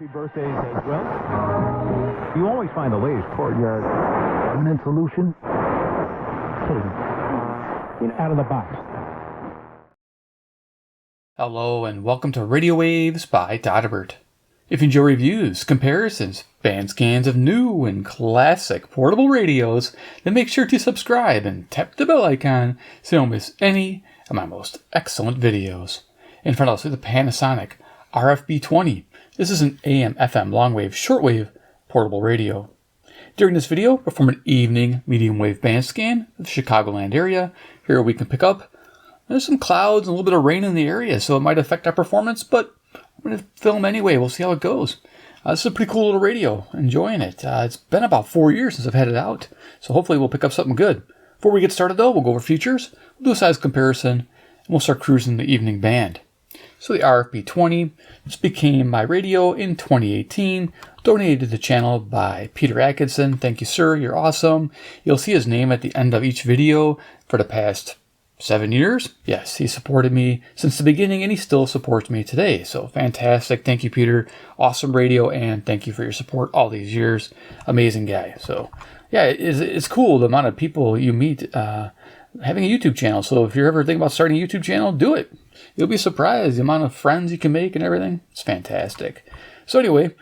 Happy birthdays as well. You always find the latest courtyard permanent solution. Out of the box. Hello and welcome to Radio Waves by Todderbert. If you enjoy reviews, comparisons, band scans of new and classic portable radios, then make sure to subscribe and tap the bell icon so you don't miss any of my most excellent videos. In front of us is the Panasonic RF-B20. This is an AM/FM long-wave shortwave portable radio. During this video, perform an evening medium-wave band scan of the Chicagoland area. Here we can pick up there's some clouds and a little bit of rain in the area, so it might affect our performance, but I'm going to film anyway. We'll see how it goes. This is a pretty cool little radio. Enjoying it. It's been about 4 years since I've had it out, so hopefully we'll pick up something good. Before we get started, though, we'll go over features, we'll do a size comparison, and we'll start cruising the evening band. So the RF-B20, this became my radio in 2018, donated to the channel by Peter Atkinson. Thank you, sir. You're awesome. You'll see his name at the end of each video for the past 7 years. Yes, he supported me since the beginning, and he still supports me today. So fantastic. Thank you, Peter. Awesome radio, and thank you for your support all these years. Amazing guy. So yeah, it's cool the amount of people you meet having a YouTube channel. So if you're ever thinking about starting a YouTube channel, do it. You'll be surprised the amount of friends you can make and everything. It's fantastic. So anyway,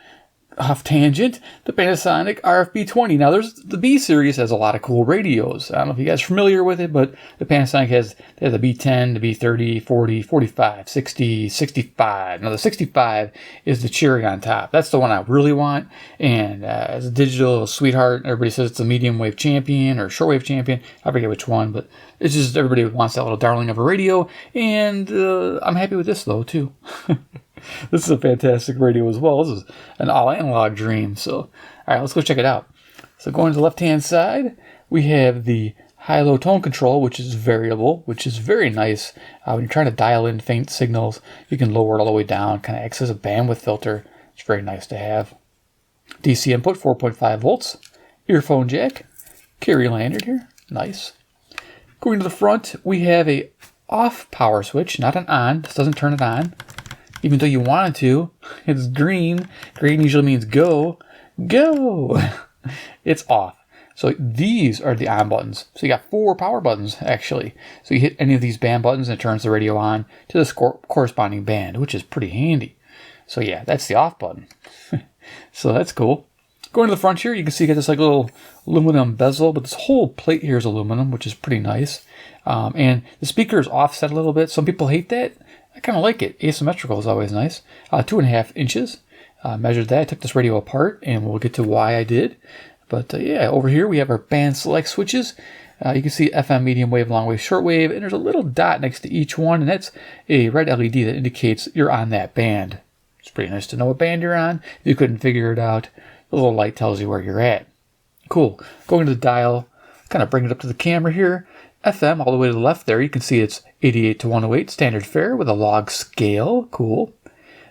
off tangent, the Panasonic RF-B20. Now, the B series has a lot of cool radios. I don't know if you guys are familiar with it, but the Panasonic has the B10, the B30, 40, 45, 60, 65. Now, the 65 is the cherry on top. That's the one I really want. And as a digital sweetheart, everybody says it's a medium wave champion or shortwave champion. I forget which one, but it's just everybody wants that little darling of a radio. And I'm happy with this, though, too. This is a fantastic radio as well. This is an all-analog dream. So, all right, let's go check it out. So going to the left-hand side, we have the high-low tone control, which is variable, which is very nice. When you're trying to dial in faint signals, you can lower it all the way down, kind of acts as a bandwidth filter. It's very nice to have. DC input, 4.5 volts. Earphone jack. Carry lanyard here. Nice. Going to the front, we have a off power switch, not an on. This doesn't turn it on. Even though you wanted to, it's green. Green usually means go. Go! It's off. So these are the on buttons. So you got 4 power buttons, actually. So you hit any of these band buttons and it turns the radio on to the corresponding band, which is pretty handy. So yeah, that's the off button. So that's cool. Going to the front here, you can see you got this like little aluminum bezel, but this whole plate here is aluminum, which is pretty nice. And the speaker is offset a little bit. Some people hate that. I kind of like it. Asymmetrical is always nice. 2.5 inches. Measured that. I took this radio apart, and we'll get to why I did. But yeah, over here we have our band select switches. You can see FM, medium wave, long wave, short wave, and there's a little dot next to each one, and that's a red LED that indicates you're on that band. It's pretty nice to know what band you're on. If you couldn't figure it out, the little light tells you where you're at. Cool. Going to the dial, kind of bring it up to the camera here. FM, all the way to the left there, you can see it's 88 to 108, standard fare with a log scale. Cool.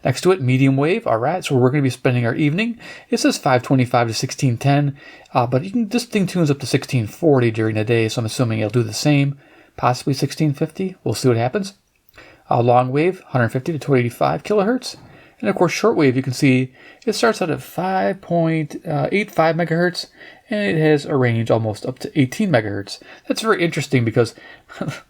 Next to it, medium wave. All right, so we're going to be spending our evening. It says 525 to 1610, but this thing tunes up to 1640 during the day, so I'm assuming it'll do the same. Possibly 1650. We'll see what happens. Long wave, 150 to 285 kilohertz. And of course, shortwave, you can see it starts out at 5.85 megahertz, and it has a range almost up to 18 megahertz. That's very interesting because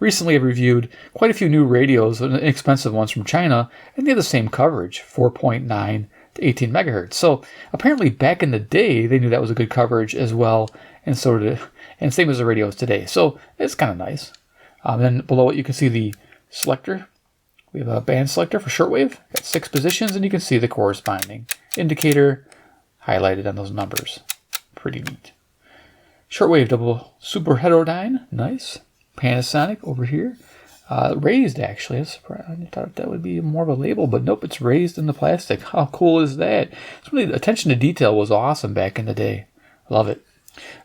recently I've reviewed quite a few new radios, inexpensive ones from China, and they have the same coverage, 4.9 to 18 megahertz. So apparently back in the day, they knew that was a good coverage as well, and so did, and same as the radios today. So it's kind of nice. Then below it, you can see the selector. We have a band selector for shortwave. Got 6 positions, and you can see the corresponding indicator highlighted on those numbers. Pretty neat. Shortwave double super heterodyne. Nice. Panasonic over here. Raised, actually. I thought that would be more of a label, but nope, it's raised in the plastic. How cool is that? The attention to detail was awesome back in the day. Love it.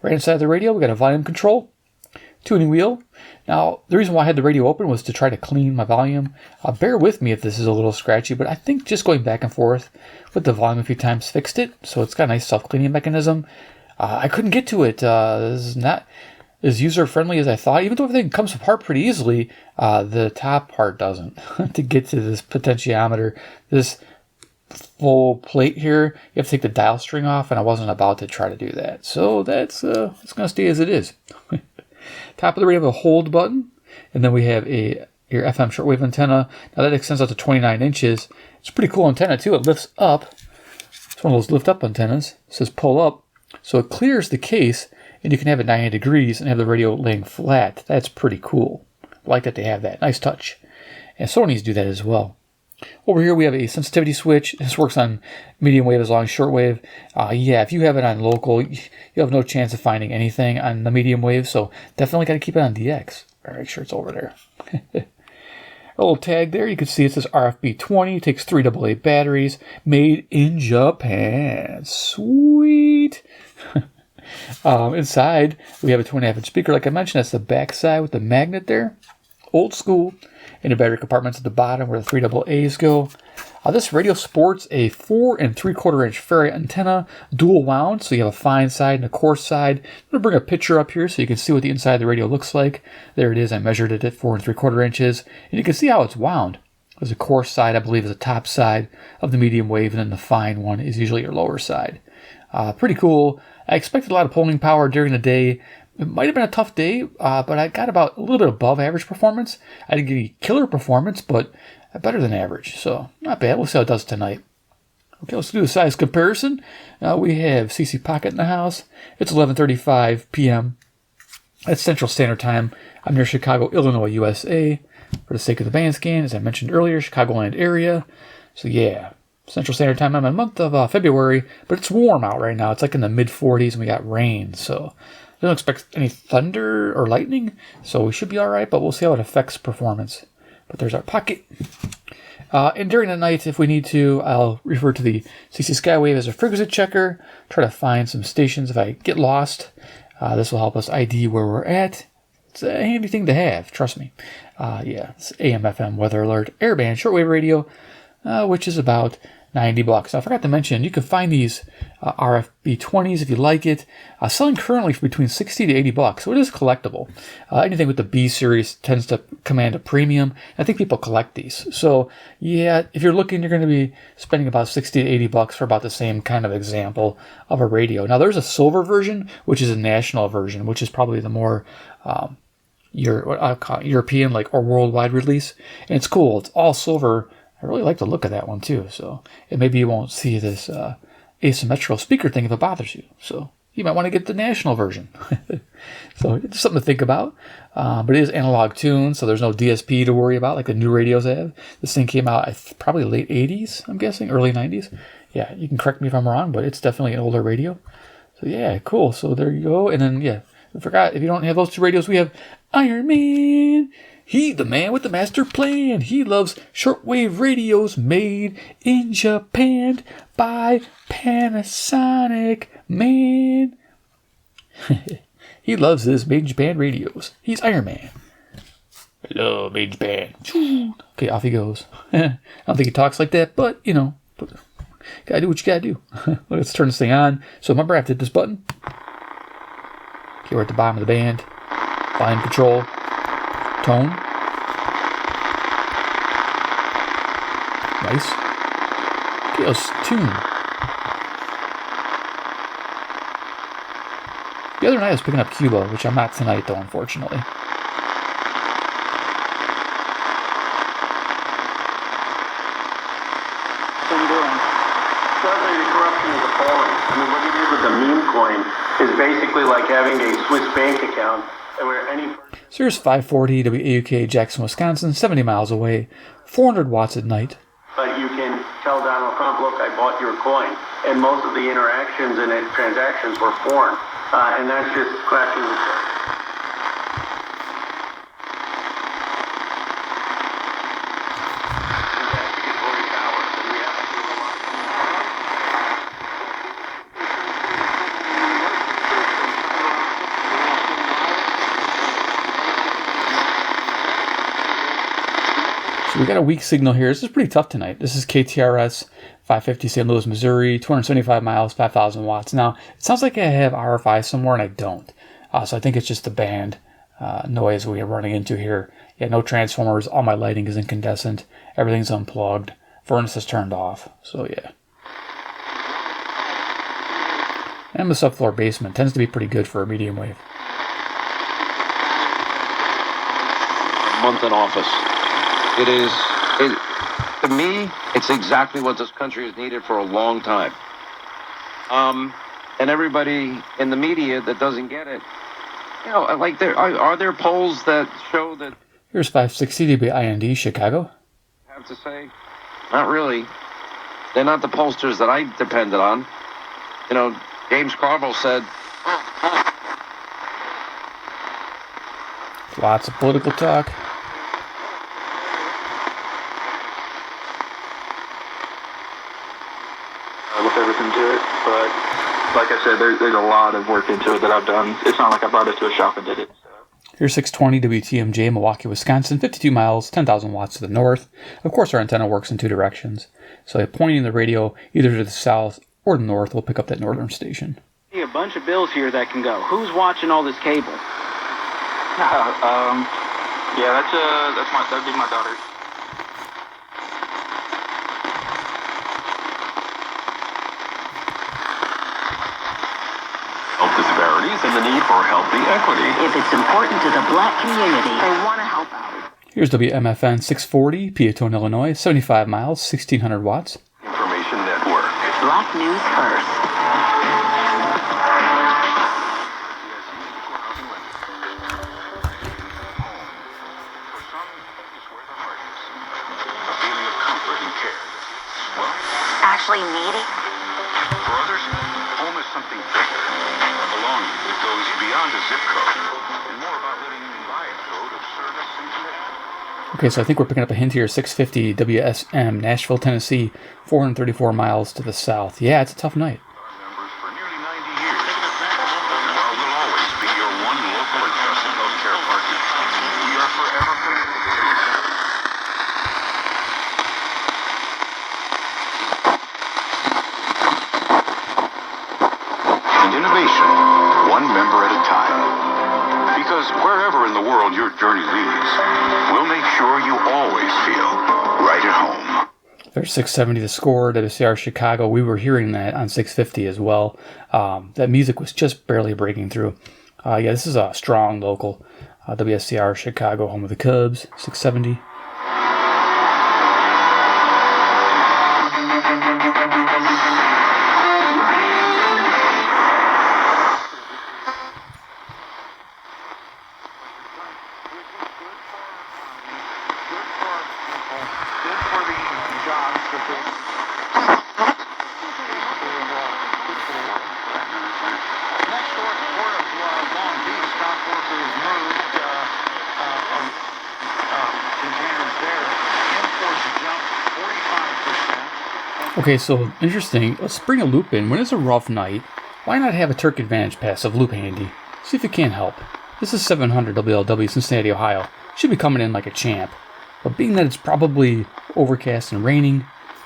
Right inside the radio, we got a volume control. Tuning wheel. Now, the reason why I had the radio open was to try to clean my volume. Bear with me if this is a little scratchy, but I think just going back and forth with the volume a few times fixed it, so it's got a nice self-cleaning mechanism. I couldn't get to it. This is not as user-friendly as I thought. Even though everything comes apart pretty easily, the top part doesn't. To get to this potentiometer, this full plate here, you have to take the dial string off, and I wasn't about to try to do that. So that's it's going to stay as it is. Top of the radio, we have a hold button, and then we have your FM shortwave antenna. Now that extends out to 29 inches. It's a pretty cool antenna too. It lifts up. It's one of those lift up antennas. It says pull up. So it clears the case, and you can have it 90 degrees and have the radio laying flat. That's pretty cool. I like that they have that. Nice touch. And Sony's do that as well. Over here we have a sensitivity switch. This works on medium wave as long as shortwave. Yeah, if you have it on local, you have no chance of finding anything on the medium wave, so definitely got to keep it on DX. I'll make sure it's over there. A little tag there. You can see it says RF-B20. It takes 3 AA batteries. Made in Japan. Sweet. Inside, we have a 2.5 inch speaker. Like I mentioned, that's the back side with the magnet there. Old school. And the battery compartments at the bottom where the 3 AA's go. This radio sports a 4 3/4 inch ferrite antenna, dual wound, so you have a fine side and a coarse side. I'm going to bring a picture up here so you can see what the inside of the radio looks like. There it is. I measured it at 4 3/4 inches. And you can see how it's wound. There's a coarse side, I believe, is the top side of the medium wave, and then the fine one is usually your lower side. Pretty cool. I expected a lot of pulling power during the day. It might have been a tough day, but I got about a little bit above average performance. I didn't get any killer performance, but better than average. So not bad. We'll see how it does tonight. Okay, let's do the size comparison. We have CC Pocket in the house. It's 11:35 p.m. That's Central Standard Time. I'm near Chicago, Illinois, USA. For the sake of the band scan, as I mentioned earlier, Chicagoland area. So yeah, Central Standard Time. I'm in the month of February, but it's warm out right now. It's like in the mid-40s, and we got rain. So I don't expect any thunder or lightning, so we should be all right, but we'll see how it affects performance. But there's our pocket. And during the night, if we need to, I'll refer to the CC Skywave as a frequency checker, try to find some stations if I get lost. This will help us ID where we're at. It's a handy thing to have, trust me. Yeah, it's AM, FM, weather alert, airband, shortwave radio, which is about $90. Now, I forgot to mention, you can find these RF-B20s if you like it, selling currently for between $60 to $80, so it is collectible. Anything with the B series tends to command a premium. I think people collect these. So, yeah, if you're looking, you're going to be spending about $60 to $80 for about the same kind of example of a radio. Now, there's a silver version, which is a national version, which is probably the more European or worldwide release. And it's cool. It's all silver. I really like the look of that one too. So maybe you won't see this asymmetrical speaker thing if it bothers you. So you might want to get the national version. So it's something to think about. But it is analog tuned, so there's no DSP to worry about like the new radios have. This thing came out probably late 80s, I'm guessing, early 90s. Yeah, you can correct me if I'm wrong, but it's definitely an older radio. So yeah, cool. So there you go. And then, yeah, I forgot, if you don't have those two radios, we have Iron Man. He, the man with the master plan. He loves shortwave radios made in Japan by Panasonic, man. He loves his made in Japan radios. He's Iron Man. Hello, made in Japan. Okay, off he goes. I don't think he talks like that, but, gotta do what you gotta do. Let's turn this thing on. So remember, I have to hit this button. Okay, we're at the bottom of the band. Volume control. Tone. Nice. Okay, let's tune. The other night I was picking up Cuba, which I'm not tonight though, unfortunately. Certainly the corruption is appalling. I mean, what you did with the meme coin is basically like having a Swiss bank account where any... Sirius 540 WAUK, Jackson, Wisconsin, 70 miles away, 400 watts at night. But you can tell Donald Trump, look, I bought your coin. And most of the interactions and transactions were foreign. And that's just scratching the surface. So we got a weak signal here. This is pretty tough tonight. This is KTRS 550 St. Louis, Missouri, 275 miles, 5,000 watts. Now, it sounds like I have RFI somewhere, and I don't. So I think it's just the band noise we are running into here. Yeah, no transformers. All my lighting is incandescent. Everything's unplugged. furnace is turned off. So yeah. And the subfloor basement tends to be pretty good for a medium wave. Month in office. To me, it's exactly what this country has needed for a long time. And everybody in the media that doesn't get it, you know, like are there polls that show that? Here's 560 WIND Chicago. I have to say, not really. They're not the pollsters that I depended on. You know, James Carville said. Lots of political talk. With everything to it, but like I said, there's a lot of work into it that I've done. It's not like I brought it to a shop and did it. So. Here's 620 WTMJ, Milwaukee, Wisconsin, 52 miles, 10,000 watts to the north. Of course, our antenna works in two directions, so pointing the radio either to the south or the north will pick up that northern station. A bunch of bills here that can go. Who's watching all this cable? Yeah, that'd be my daughter. Health disparities and the need for healthy equity. If it's important to the black community, they want to help out. Here's WMFN 640, Peatone, Illinois, 75 miles, 1,600 watts. Information Network. Black news first. Actually needy? For others, home is something bigger. A belonging that goes beyond a zip code and more about living by a code of service and connection. Okay, so I think we're picking up a hint here. 650 WSM, Nashville, Tennessee, 434 miles to the south. Yeah, it's a tough night. Members for nearly 90 years. While we'll always be your one local and trusted healthcare partner, we are forever committed to you. Innovation, one member at a time. Because wherever in the world your journey leads, we'll make sure you always feel right at home. There's 670 The Score, WCR Chicago. We were hearing that on 650 as well. That music was just barely breaking through. Yeah, this is a strong local. WSCR Chicago, home of the Cubs, 670. Okay, so interesting. Let's bring a loop in. When it's a rough night, why not have a Terk Advantage Passive Loop handy? See if it can't help. This is 700 WLW, Cincinnati, Ohio. Should be coming in like a champ. But being that it's probably overcast and raining,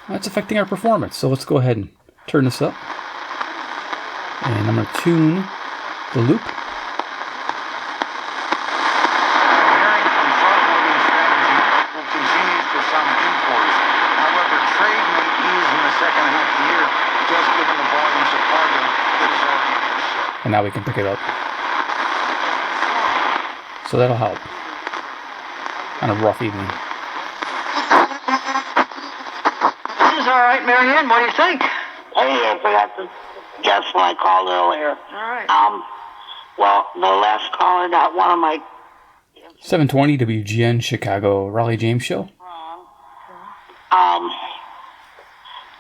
that's affecting our performance. So let's go ahead and turn this up. And I'm going to tune the loop. And now we can pick it up. So that'll help on a rough evening. This is all right, Marianne. What do you think? Hey, I forgot to guess when I called earlier. All right. Well, the last caller got one of my 720 WGN Chicago Raleigh James Show.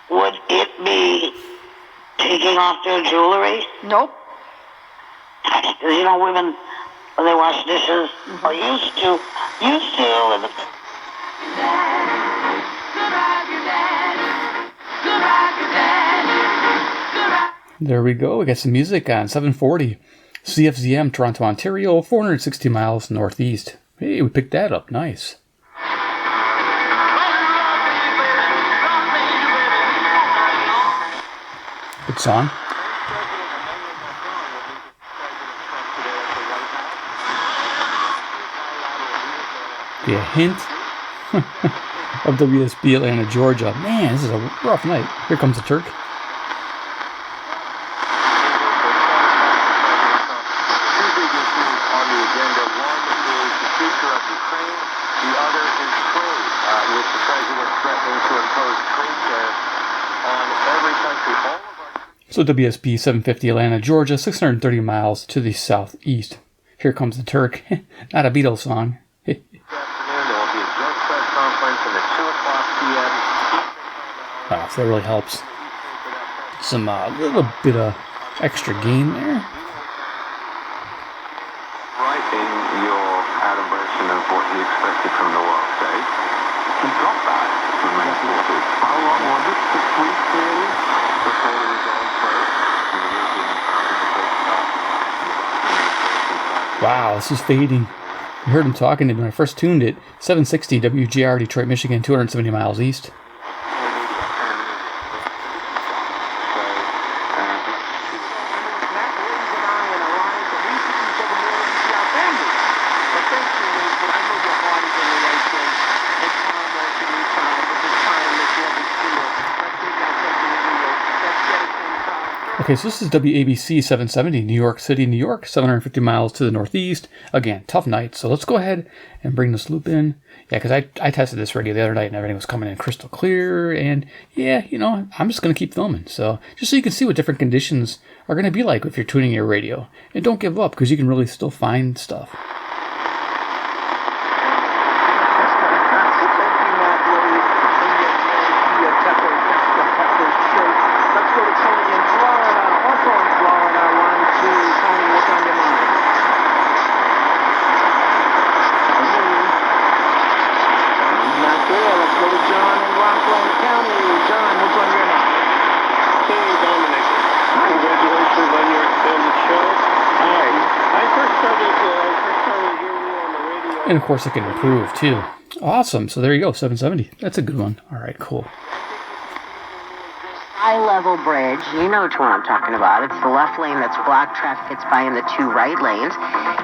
Would it be taking off their jewelry? Nope. You know, women, when they wash dishes, or used to, and There we go. We got some music on 740 CFZM, Toronto, Ontario, 460 miles northeast. Hey, we picked that up. Nice. Good song. Be a hint. of WSB Atlanta, Georgia. Man, this is a rough night. Here comes the Terk. So WSB 750 Atlanta, Georgia, 630 miles to the southeast. Here comes the Terk. Not a Beatles song. Wow, so that really helps. Some little bit of extra gain there. Writing your Adam version of what he expected from the world stage. He got that from May 40. How long was it? 6 weeks really? Before he was on first. Wow, this is fading. I heard him talking to me when I first tuned it. 760 WGR, Detroit, Michigan, 270 miles east. Okay, so this is WABC 770, New York City, New York, 750 miles to the northeast. Again, tough night. So let's go ahead and bring this loop in. Yeah, because I tested this radio the other night and everything was coming in crystal clear. And yeah, you know, I'm just going to keep filming. So just so you can see what different conditions are going to be like if you're tuning your radio. And don't give up, because you can really still find stuff. And of course it can improve too. Awesome. So there you go, 770. That's a good one. All right, cool. High-level bridge, you know which one I'm talking about. It's the left lane that's blocked. Traffic gets by in the two right lanes.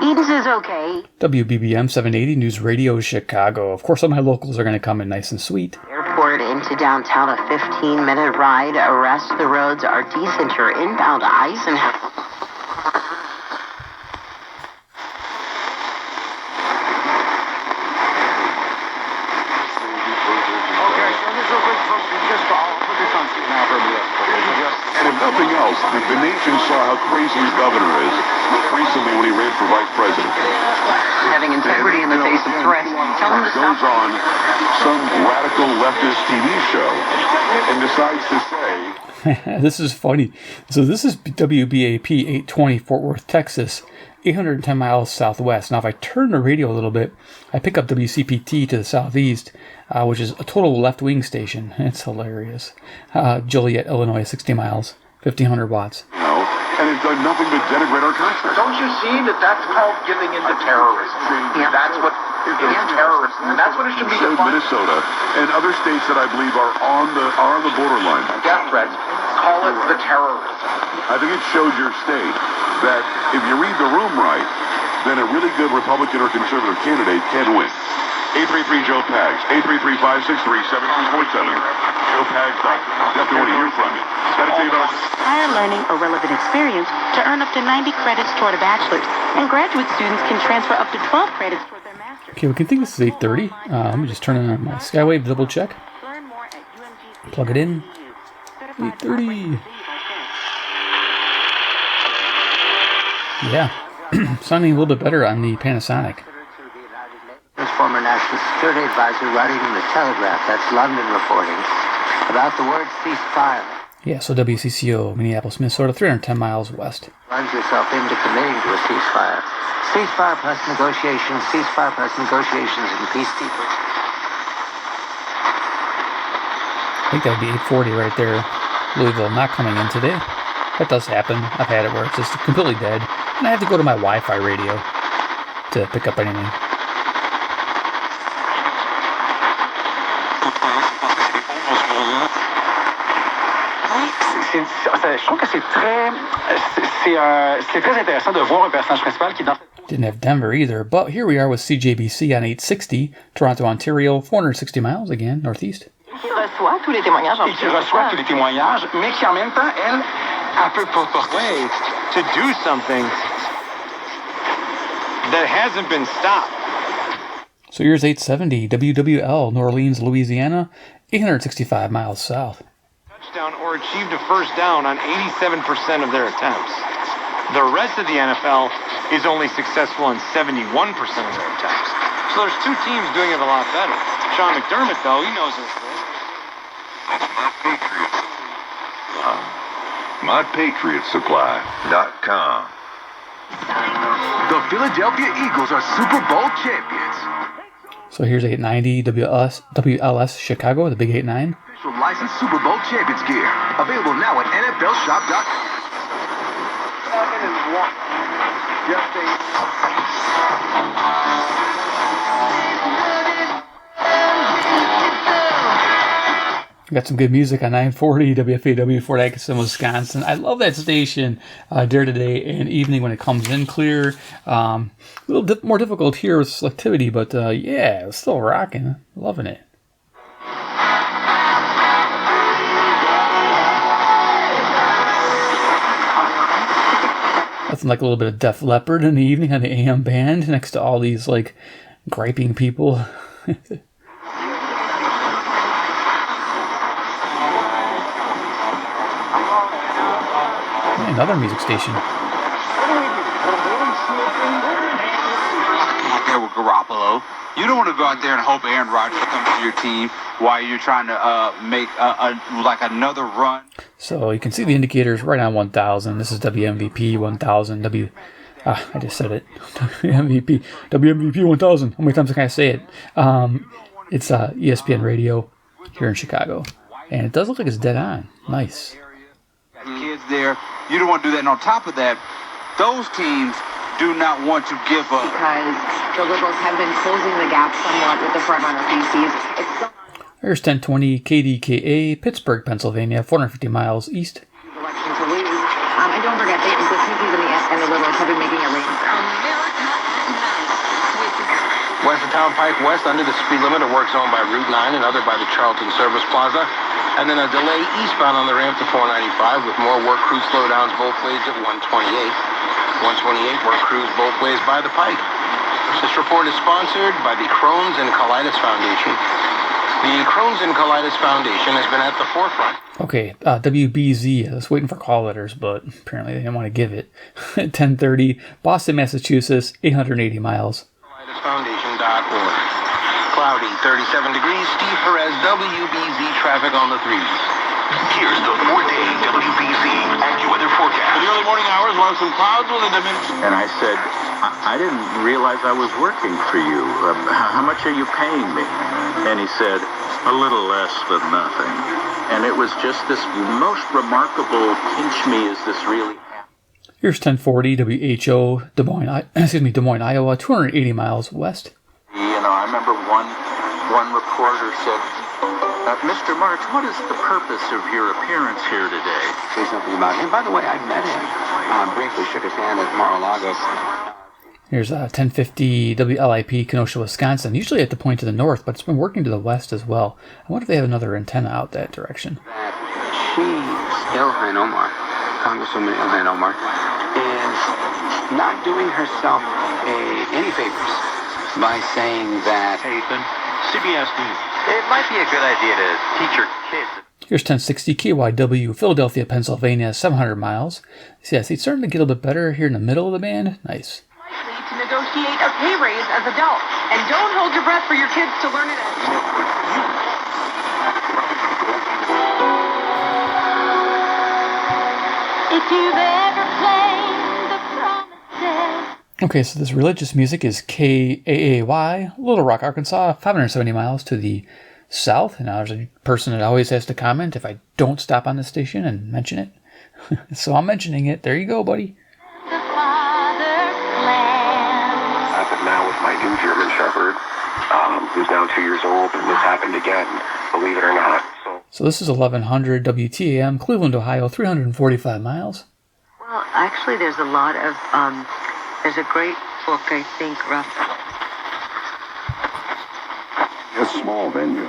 Eden's is okay. WBBM 780 News Radio Chicago. Of course, all my locals are going to come in nice and sweet. Airport into downtown, a 15-minute ride. The rest of the roads are decent. You're inbound to Eisenhower. The nation saw how crazy his governor is recently when he ran for vice president. Having integrity in the face of threats. Tell him to stop. Goes on some radical leftist TV show and decides to say... This is funny. So this is WBAP 820 Fort Worth, Texas, 810 miles southwest. Now if I turn the radio a little bit, I pick up WCPT to the southeast, which is a total left-wing station. It's hilarious. Joliet, Illinois, 60 miles. 1,500 watts. No, and it's done nothing but denigrate our country. Don't you see that that's called giving in to terrorism? Yeah. That's what is terrorism, and that's what it should be defined. Minnesota and other states that I believe are on the borderline. Death threats. Call it the terrorism. I think it showed your state that if you read the room right, then a really good Republican or conservative candidate can win. 833-JOE-PAGS, 833-563-7347. Joe Pags, definitely want to hear from you. Higher learning or relevant experience to earn up to 90 credits toward a bachelor's, and graduate students can transfer up to 12 credits toward their master's. Okay, we can think this is 8:30. Let me just turn on my Skywave, double check. Plug it in. 8:30. Yeah, sounding a little bit better on the Panasonic. This former National Security Advisor writing in the Telegraph, that's London reporting, about the word ceasefire. Yeah, so WCCO, Minneapolis, Minnesota, 310 miles west. Plunge yourself into committing to a ceasefire. Ceasefire plus negotiations, and peacekeeping. I think that would be 840 right there. Louisville not coming in today. That does happen. I've had it where it's just completely dead. And I have to go to my Wi-Fi radio to pick up anything. Je trouve que c'est très intéressant de voir un personnage principal qui est dans... Didn't have Denver either, but here we are with CJBC on 860, Toronto, Ontario, 460 miles, again, northeast. Qui reçoit tous les témoignages, mais qui en même temps, elle peut proposer to do something that hasn't been stopped. So here's 870, WWL, New Orleans, Louisiana, 865 miles south. Touchdown or achieved a first down on 87% of their attempts. The rest of the NFL is only successful on 71% of their attempts. So there's two teams doing it a lot better. Sean McDermott, though, he knows his thing. MyPatriotSupply.com. The Philadelphia Eagles are Super Bowl champions. So here's 890, WLS Chicago, the Big 8-9. Official licensed Super Bowl champions gear. Available now at NFLShop.com. Got some good music on 940 WFAW, Fort Atkinson, Wisconsin. I love that station during the day and evening when it comes in clear. A little more difficult here with selectivity, but yeah, it's still rocking. Loving it. Nothing like a little bit of Def Leppard in the evening on the AM band next to all these like griping people. Another music station. There with Garoppolo. You don't want to go out there and hope Aaron Rodgers comes to your team while you're trying to make like another run. So you can see the indicators right on 1,000. This is WMVP 1,000. I just said it. WMVP 1,000. How many times can I say it? It's ESPN Radio here in Chicago, and it does look like it's dead on. Nice. Kids there, you don't want to do that. And on top of that, those teams do not want to give up. Because the Liberals have been closing the gap somewhat with the front-runner PCs. There's 1020 KDKA, Pittsburgh, Pennsylvania, 450 miles east. Election to lose. And don't forget, the Smithies and the Liberals have been making arrangements. West of Town Pike West, under the speed limit, a work zone by Route 9 and other by the Charlton Service Plaza. And then a delay eastbound on the ramp to 495 with more work crew slowdowns both ways at 128. 128 work crews both ways by the Pike. This report is sponsored by the Crohn's and Colitis Foundation. The Crohn's and Colitis Foundation has been at the forefront. Okay, WBZ. I was waiting for call letters, but apparently they didn't want to give it. 1030, Boston, Massachusetts, 880 miles. ColitisFoundation.org. Cloudy, 37 degrees. Steve Perez, WBZ traffic on the 3s. Here's the 4-day WBZ AccuWeather forecast. In the early morning hours, we'll have some clouds with a diminished. And I said, I didn't realize I was working for you. How much are you paying me? And he said, a little less than nothing. And it was just this most remarkable pinch me, is this really happening? Here's 1040 WHO, Des Moines, Iowa, 280 miles west. You know, I remember one reporter said, Mr. March, what is the purpose of your appearance here today? Say something about him. By the way, I met him. Briefly shook his hand at Mar-a-Lago. Here's 1050 WLIP, Kenosha, Wisconsin. Usually at the point to the north, but it's been working to the west as well. I wonder if they have another antenna out that direction. Ilhan Omar, Congresswoman Ilhan Omar, is not doing herself any favors by saying that CBS News. It might be a good idea to teach your kids. Here's 1060 KYW, Philadelphia, Pennsylvania, 700 miles. See, it's starting to get a little bit better here in the middle of the band. Nice. Likely to negotiate a pay raise as adults. And don't hold your breath for your kids to learn it. If you've ever played the promises. Okay, so this religious music is KAAY, Little Rock, Arkansas, 570 miles to the south. And now there's a person that always has to comment if I don't stop on the station and mention it. So I'm mentioning it. There you go, buddy. Happened now with my new German Shepherd, who's now 2 years old, and this happened again, believe it or not. So this is 1100 WTAM, Cleveland, Ohio, 345 miles. Well, actually, there's a lot of, there's a great book, I think, Ruff. A small venue,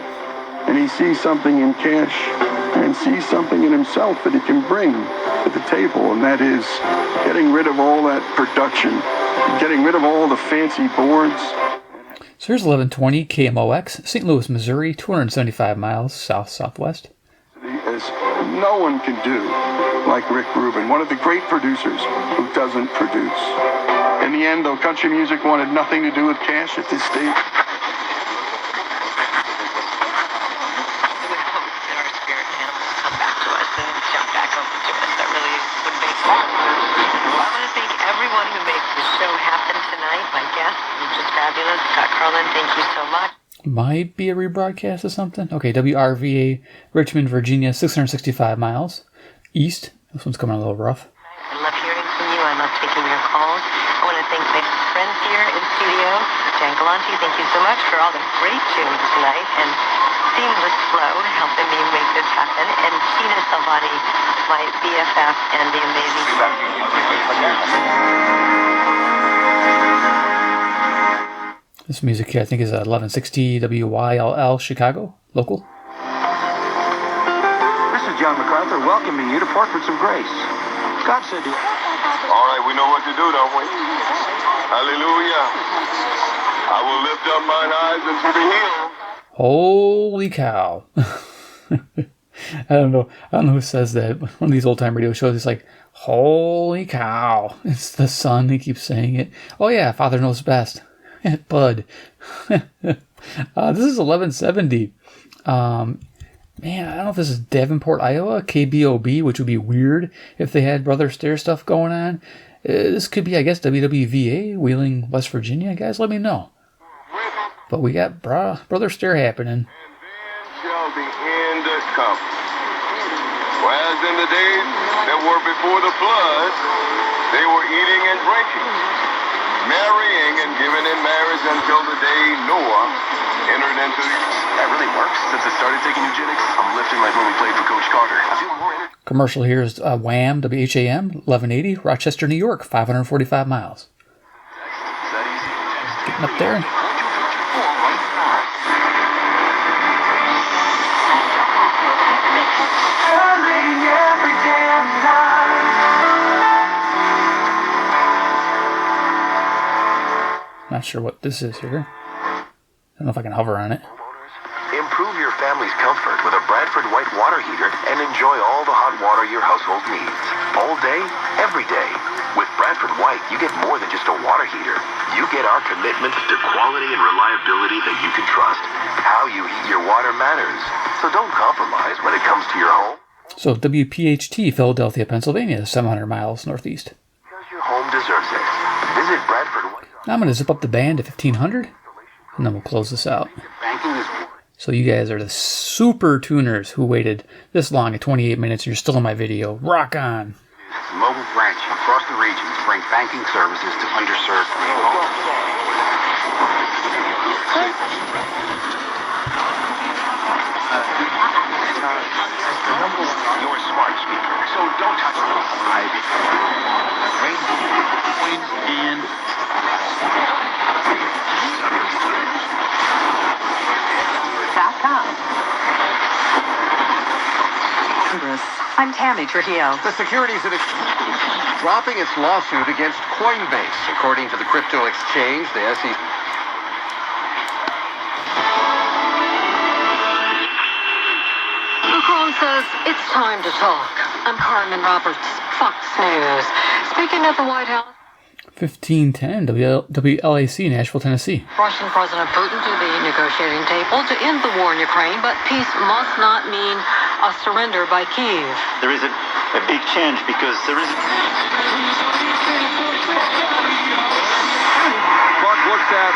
and he sees something in Cash and sees something in himself that he can bring to the table, and that is getting rid of all that production, getting rid of all the fancy boards. So here's 1120 KMOX, St. Louis, Missouri, 275 miles south-southwest. As no one can do like Rick Rubin, one of the great producers who doesn't produce. In the end, though, country music wanted nothing to do with Cash at this stage. Thank you so much. Might be a rebroadcast or something. Okay, WRVA, Richmond, Virginia, 665 miles east. This one's coming a little rough. I love hearing from you. I love taking your calls. I want to thank my friends here in studio. Jan Galanti, thank you so much for all the great tunes tonight and seamless flow, helping me make this happen. And Tina Salvati, my BFF, and the amazing. This music here, I think, is 1160 WYLL Chicago, local. This is John MacArthur welcoming you to Portraits of Grace. God said to you. All right, we know what to do, don't we? Hallelujah. I will lift up mine eyes unto the hill. Holy cow. I don't know who says that. One of these old-time radio shows, it's like, holy cow. It's the son, he keeps saying it. Oh yeah, Father knows best. Bud. This is 1170. Man, I don't know if this is Davenport, Iowa, KBOB, which would be weird if they had Brother Stare stuff going on. This could be, I guess, WWVA, Wheeling, West Virginia. Guys, let me know. But we got Brother Stare happening. And then shall the end come. Whereas in the days that were before the flood, they were eating and drinking, marrying and giving in marriage until the day Noah entered into the... That really works. Since I started taking eugenics, I'm lifting like when we played for Coach Carter. I feel more energy. Commercial here is WHAM, WHAM, 1180, Rochester, New York, 545 miles. Getting up there. Not sure what this is here. I don't know if I can hover on it. Improve your family's comfort with a Bradford White water heater and enjoy all the hot water your household needs. All day, every day. With Bradford White, you get more than just a water heater. You get our commitment to quality and reliability that you can trust. How you heat your water matters. So don't compromise when it comes to your home. So WPHT, Philadelphia, Pennsylvania, 700 miles northeast. Because your home deserves it. Visit Bradford White. Now I'm going to zip up the band to 1500, and then we'll close this out. So you guys are the super tuners who waited this long at 28 minutes and you're still in my video. Rock on! Mobile branch across the region to bring banking services to underserved people. Your smart speaker, so don't touch it. And I'm Tammy Trujillo. the Securities and Exchange dropping its lawsuit against Coinbase. According to the crypto exchange, the SEC. Macron says it's time to talk. I'm Carmen Roberts, Fox News. Speaking at the White House. 1510 WLAC, Nashville, Tennessee. Russian President Putin to the negotiating table to end the war in Ukraine, but peace must not mean a surrender by Kyiv. There is a big change because there is... Buck looks at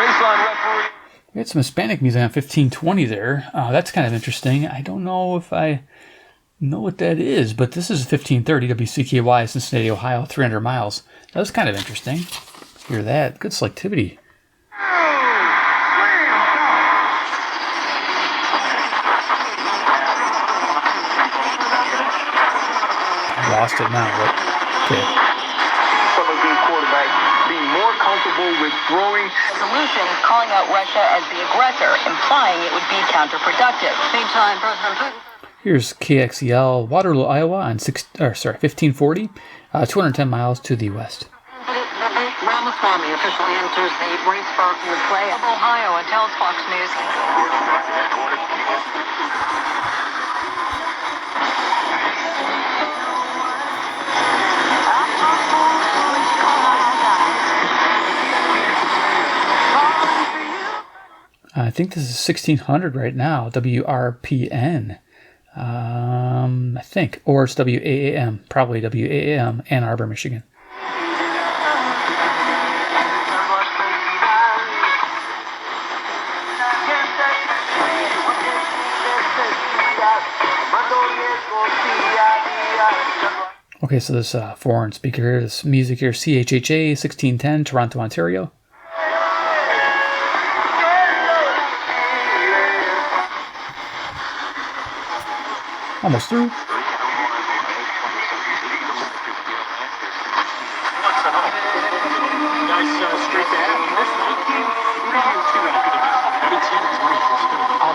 baseline referee. We had some Hispanic music on 1520 there. That's kind of interesting. I don't know if I know what that is, but this is 1530 WCKY, Cincinnati, Ohio, 300 miles. That was kind of interesting. Hear that. Good selectivity. I lost it now, but okay. Some of these quarterbacks be more comfortable with throwing. Resolution calling out Russia as the aggressor, implying it would be counterproductive. Meantime, President Putin. Here's KXEL, Waterloo, Iowa, on 1540, 210 miles to the west. Ramaswamy officially enters the race car from the play of Ohio and tells Fox News. I think this is 1600 right now, WRPN. I think, or it's WAAM, probably WAAM, Ann Arbor, Michigan. Okay, so this foreign speaker here, this music here, CHHA 1610, Toronto, Ontario. Almost through. I'll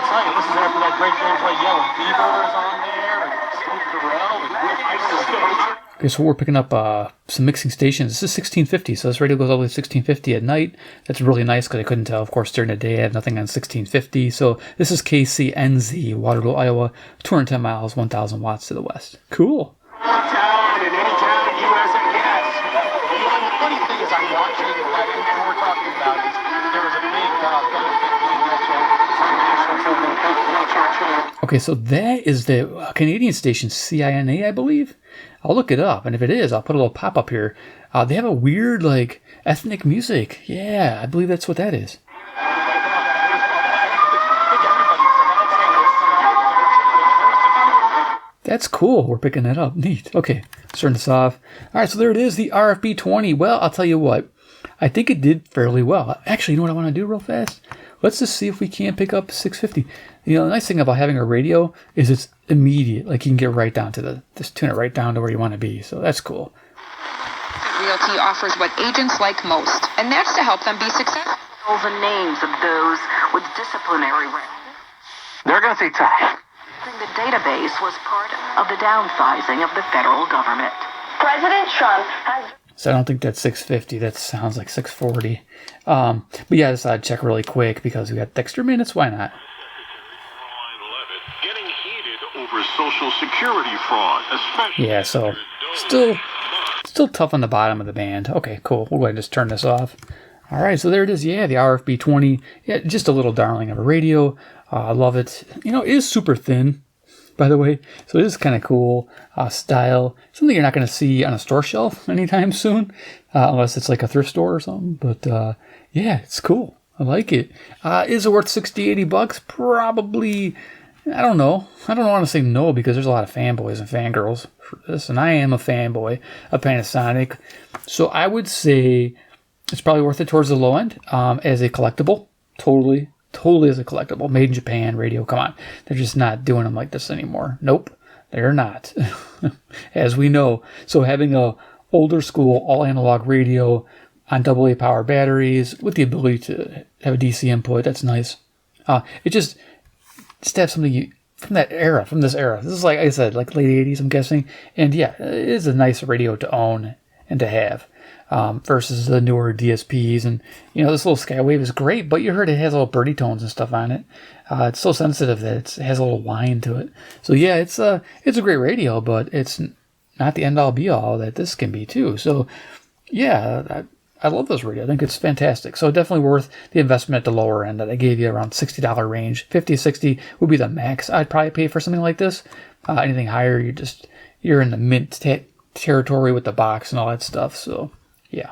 tell you, this is after that great game play Yellow Fever is on there, and Steve Carell, and Okay, so we're picking up some mixing stations. This is 1650, so this radio goes all the way to 1650 at night. That's really nice because I couldn't tell, of course, during the day. I have nothing on 1650. So this is KCNZ, Waterloo, Iowa, 210 miles, 1,000 watts to the west. Cool. Town and any town in US, and yes. The funny thing is I'm watching, and we're talking about is there was a big benefit being Okay, so that is the Canadian station CINA, I believe. I'll look it up, and if it is, I'll put a little pop-up here. They have a weird, like, ethnic music. Yeah, I believe that's what that is. That's cool. We're picking that up. Neat. Okay, let's turn this off. All right, so there it is, the RF-B20. Well, I'll tell you what. I think it did fairly well. Actually, you know what I want to do real fast? Let's just see if we can't pick up 650. You know, the nice thing about having a radio is it's immediate. Like, you can get right down to just tune it right down to where you want to be. So that's cool. Realty offers what agents like most, and that's to help them be successful. The names of those with disciplinary records. They're going to say tie. The database was part of the downsizing of the federal government. President Trump has... So I don't think that's 650. That sounds like 640. But yeah, I decided to check really quick because we got extra minutes. Why not? Getting heated over Social Security fraud, especially. Yeah, so still tough on the bottom of the band. Okay, cool. We'll go ahead and just turn this off. All right, so there it is. Yeah, the RF-B20. Yeah, just a little darling of a radio. I love it. You know, it is super thin, by the way. So it is kind of cool style. Something you're not going to see on a store shelf anytime soon, unless it's like a thrift store or something. But yeah, it's cool. I like it. Is it worth $60-$80? Probably. I don't know. I don't want to say no because there's a lot of fanboys and fangirls for this, and I am a fanboy of Panasonic. So I would say it's probably worth it towards the low end as a collectible. Totally as a collectible. Made in Japan radio. Come on. They're just not doing them like this anymore. Nope. They're not. As we know. So having a older school all analog radio on AA power batteries with the ability to have a DC input, that's nice. It just to have something from that era, from this era. This is like I said, like late 80s, I'm guessing. And yeah, it is a nice radio to own and to have. Versus the newer DSPs, and you know, this little Skywave is great, but you heard it has little birdie tones and stuff on it. It's so sensitive that it has a little whine to it. So yeah, it's a great radio, but it's not the end all be all that this can be too. So yeah, I love this radio. I think it's fantastic. So definitely worth the investment at the lower end that I gave you, around $60 range. $50, $60 would be the max I'd probably pay for something like this. Anything higher, you're in the mint territory with the box and all that stuff. So yeah,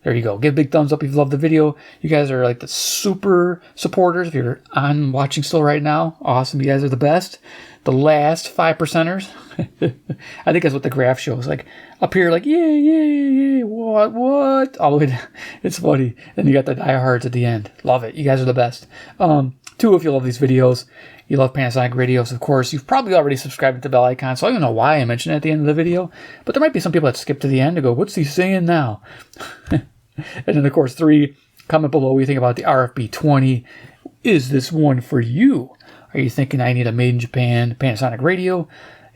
there you go. Give a big thumbs up if you love the video. You guys are like the super supporters. If you're on watching still right now, awesome. You guys are the best. The last 5%ers. I think that's what the graph shows. Like up here, like yay, what? All the way down. It's funny. Then you got the diehards at the end. Love it. You guys are the best. 2, if you love these videos. You love Panasonic radios, of course. You've probably already subscribed to the bell icon, so I don't know why I mentioned it at the end of the video. But there might be some people that skip to the end and go, what's he saying now? And then, of course, 3, comment below what you think about the RF-B20. Is this one for you? Are you thinking I need a made in Japan Panasonic radio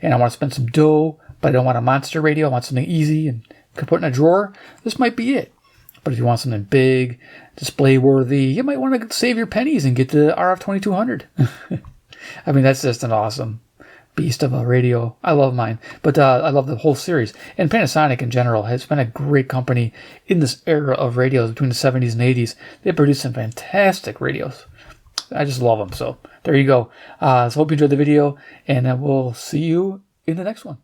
and I want to spend some dough, but I don't want a monster radio, I want something easy and can put in a drawer? This might be it. But if you want something big, display worthy, you might want to save your pennies and get the RF-2200. I mean, that's just an awesome beast of a radio. I love mine, but I love the whole series. And Panasonic in general has been a great company in this era of radios between the 70s and 80s. They produce some fantastic radios. I just love them. So there you go. So hope you enjoyed the video, and we'll see you in the next one.